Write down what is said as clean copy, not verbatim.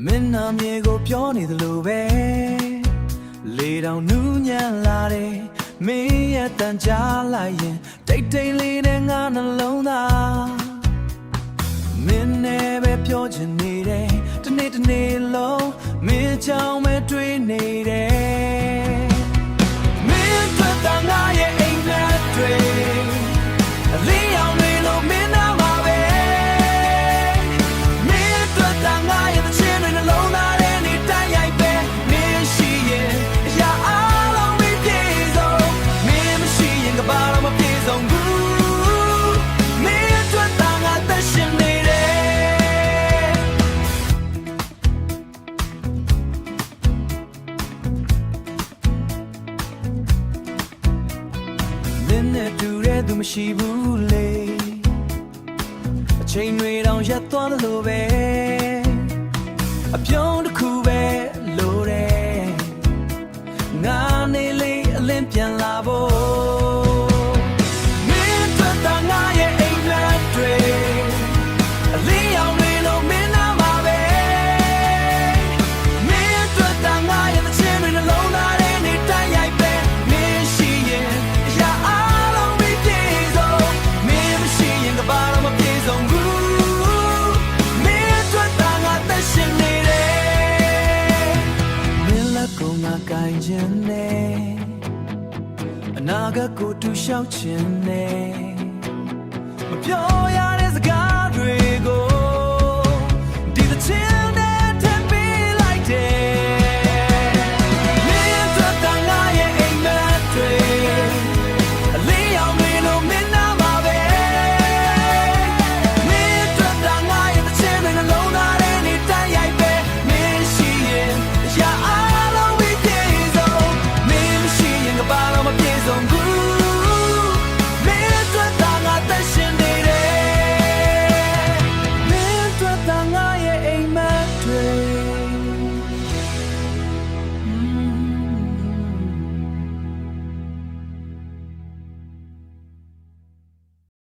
မင်းနာမြေကိုပြောနေသလိုပဲလေတောင်နူးညံ့လာတယ်မင်းရဲ့တန်ကြားလိုက်ရင်တိတ်တိတ်လေးနဲ့ငါနှလုံးသားမင်းနဲ့ပဲပြောချင်နေတယ်တနေ့တနေ့လုံးမင်းချောင်းပဲတွေးနေတယ်မင်းထွက်တာငါရဲ့အိမ်မက်တွေအလေးအောင်တွေလို့မင်းနာမှာပဲမင်းထွက်တာငါရဲ့ချင်တွေနှလုံးသားထဲနေတိုင်းရိုက်ပဲမင်းရှိရင်အရာအားလုံးမပြေဆုံးမင်းမရှိရင်ကဘာမှမပြေဆုံးဘူးမင်းထွက်တာငါသက်ရှင်နေနဲ့တူတဲ့သူမရှိဘူးလေအချိန်တွေတောင်ရက်သွားတယ်လို့ပဲအပြုံးတစ်ခုပဲလိုတယ်ငါနေလေအလင်းပြန်လာဖို့မင်းထွက်တာငါရဲ့အိမ်မက်တွေအလေးအောင်တွေလို့မင်းနာမှာပဲမင်းထွက်တာငါရဲ့ချင်တွေနှလုံးသားထဲနေတိုင်းရိုက်ပဲမင်းရှိရင်အရာဘာမှမပြေဆုံးဘူးမင်းထွက်တာငါသက်ရှင်နေတယ်မင်းလက်ကိုငါကိုင်ချင်နေအနာဂတ်ကိုတူလျှောက်ချင်နေမပြောရ